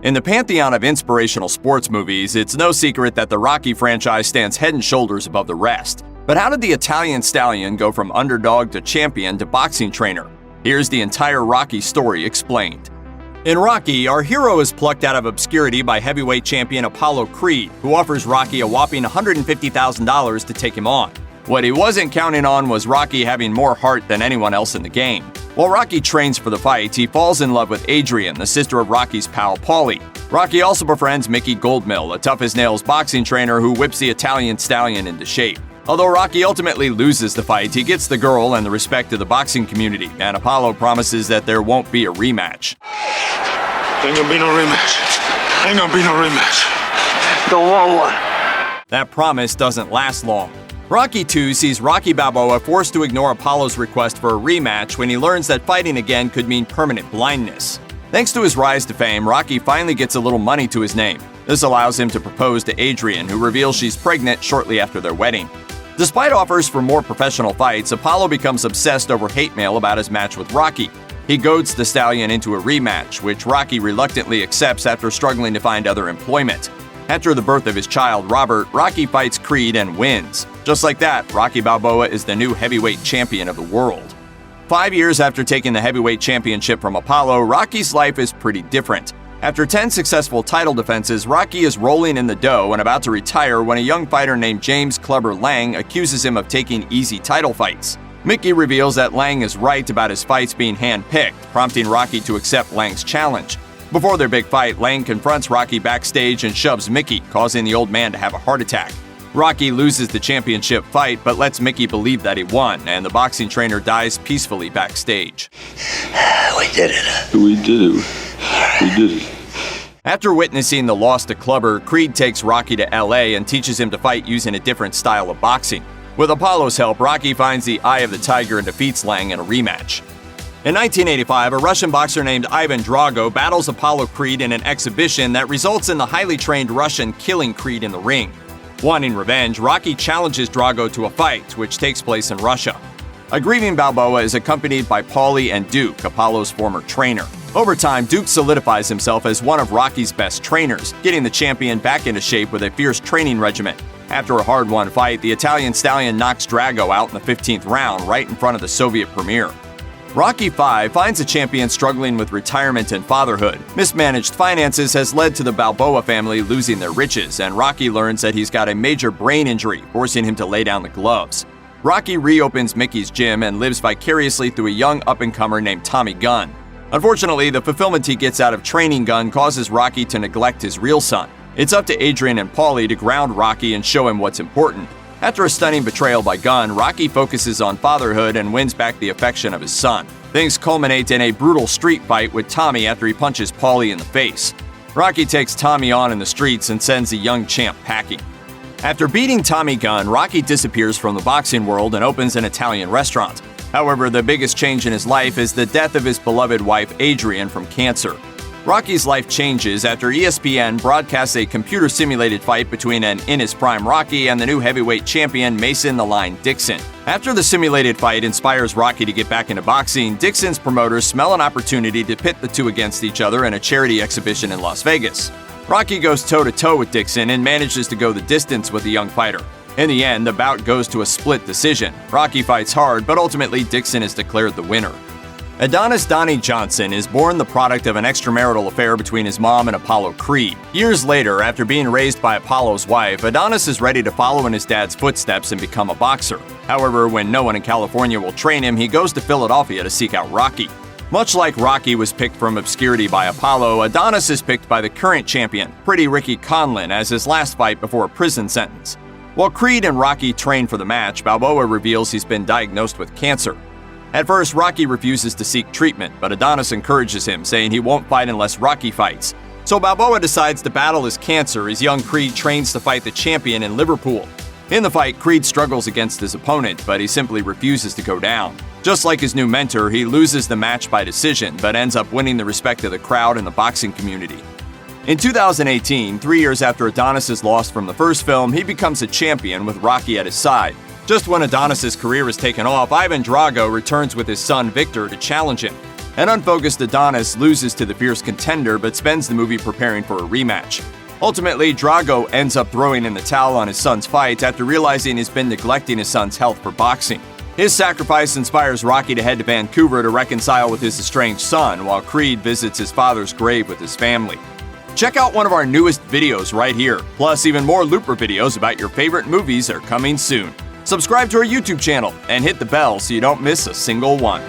In the pantheon of inspirational sports movies, it's no secret that the Rocky franchise stands head and shoulders above the rest. But how did the Italian stallion go from underdog to champion to boxing trainer? Here's the entire Rocky story explained. In Rocky, our hero is plucked out of obscurity by heavyweight champion Apollo Creed, who offers Rocky a whopping $150,000 to take him on. What he wasn't counting on was Rocky having more heart than anyone else in the game. While Rocky trains for the fight, he falls in love with Adrian, the sister of Rocky's pal Paulie. Rocky also befriends Mickey Goldmill, a tough-as-nails boxing trainer who whips the Italian stallion into shape. Although Rocky ultimately loses the fight, he gets the girl and the respect of the boxing community, and Apollo promises that there won't be a rematch. Ain't gonna be no rematch. Ain't gonna be no rematch. Don't want one. That promise doesn't last long. Rocky II sees Rocky Balboa forced to ignore Apollo's request for a rematch when he learns that fighting again could mean permanent blindness. Thanks to his rise to fame, Rocky finally gets a little money to his name. This allows him to propose to Adrian, who reveals she's pregnant shortly after their wedding. Despite offers for more professional fights, Apollo becomes obsessed over hate mail about his match with Rocky. He goads the stallion into a rematch, which Rocky reluctantly accepts after struggling to find other employment. After the birth of his child, Robert, Rocky fights Creed and wins. Just like that, Rocky Balboa is the new heavyweight champion of the world. 5 years after taking the heavyweight championship from Apollo, Rocky's life is pretty different. After 10 successful title defenses, Rocky is rolling in the dough and about to retire when a young fighter named James Clubber Lang accuses him of taking easy title fights. Mickey reveals that Lang is right about his fights being hand-picked, prompting Rocky to accept Lang's challenge. Before their big fight, Lang confronts Rocky backstage and shoves Mickey, causing the old man to have a heart attack. Rocky loses the championship fight, but lets Mickey believe that he won, and the boxing trainer dies peacefully backstage. We did it. We did it. We did it. After witnessing the loss to Clubber, Creed takes Rocky to LA and teaches him to fight using a different style of boxing. With Apollo's help, Rocky finds the eye of the tiger and defeats Lang in a rematch. In 1985, a Russian boxer named Ivan Drago battles Apollo Creed in an exhibition that results in the highly trained Russian killing Creed in the ring. Wanting revenge, Rocky challenges Drago to a fight, which takes place in Russia. A grieving Balboa is accompanied by Paulie and Duke, Apollo's former trainer. Over time, Duke solidifies himself as one of Rocky's best trainers, getting the champion back into shape with a fierce training regimen. After a hard-won fight, the Italian stallion knocks Drago out in the 15th round, right in front of the Soviet premier. Rocky V finds the champion struggling with retirement and fatherhood. Mismanaged finances has led to the Balboa family losing their riches, and Rocky learns that he's got a major brain injury, forcing him to lay down the gloves. Rocky reopens Mickey's gym and lives vicariously through a young up-and-comer named Tommy Gunn. Unfortunately, the fulfillment he gets out of training Gunn causes Rocky to neglect his real son. It's up to Adrian and Paulie to ground Rocky and show him what's important. After a stunning betrayal by Gunn, Rocky focuses on fatherhood and wins back the affection of his son. Things culminate in a brutal street fight with Tommy after he punches Paulie in the face. Rocky takes Tommy on in the streets and sends the young champ packing. After beating Tommy Gunn, Rocky disappears from the boxing world and opens an Italian restaurant. However, the biggest change in his life is the death of his beloved wife Adrian from cancer. Rocky's life changes after ESPN broadcasts a computer-simulated fight between an in-his-prime Rocky and the new heavyweight champion Mason "The Line" Dixon. After the simulated fight inspires Rocky to get back into boxing, Dixon's promoters smell an opportunity to pit the two against each other in a charity exhibition in Las Vegas. Rocky goes toe-to-toe with Dixon and manages to go the distance with the young fighter. In the end, the bout goes to a split decision. Rocky fights hard, but ultimately Dixon is declared the winner. Adonis Donnie Johnson is born the product of an extramarital affair between his mom and Apollo Creed. Years later, after being raised by Apollo's wife, Adonis is ready to follow in his dad's footsteps and become a boxer. However, when no one in California will train him, he goes to Philadelphia to seek out Rocky. Much like Rocky was picked from obscurity by Apollo, Adonis is picked by the current champion, Pretty Ricky Conlon, as his last fight before a prison sentence. While Creed and Rocky train for the match, Balboa reveals he's been diagnosed with cancer. At first, Rocky refuses to seek treatment, but Adonis encourages him, saying he won't fight unless Rocky fights. So Balboa decides to battle his cancer as young Creed trains to fight the champion in Liverpool. In the fight, Creed struggles against his opponent, but he simply refuses to go down. Just like his new mentor, he loses the match by decision, but ends up winning the respect of the crowd and the boxing community. In 2018, 3 years after Adonis' loss from the first film, he becomes a champion with Rocky at his side. Just when Adonis' career is taken off, Ivan Drago returns with his son Victor to challenge him. An unfocused Adonis loses to the fierce contender but spends the movie preparing for a rematch. Ultimately, Drago ends up throwing in the towel on his son's fight after realizing he's been neglecting his son's health for boxing. His sacrifice inspires Rocky to head to Vancouver to reconcile with his estranged son, while Creed visits his father's grave with his family. Check out one of our newest videos right here. Plus, even more Looper videos about your favorite movies are coming soon. Subscribe to our YouTube channel and hit the bell so you don't miss a single one.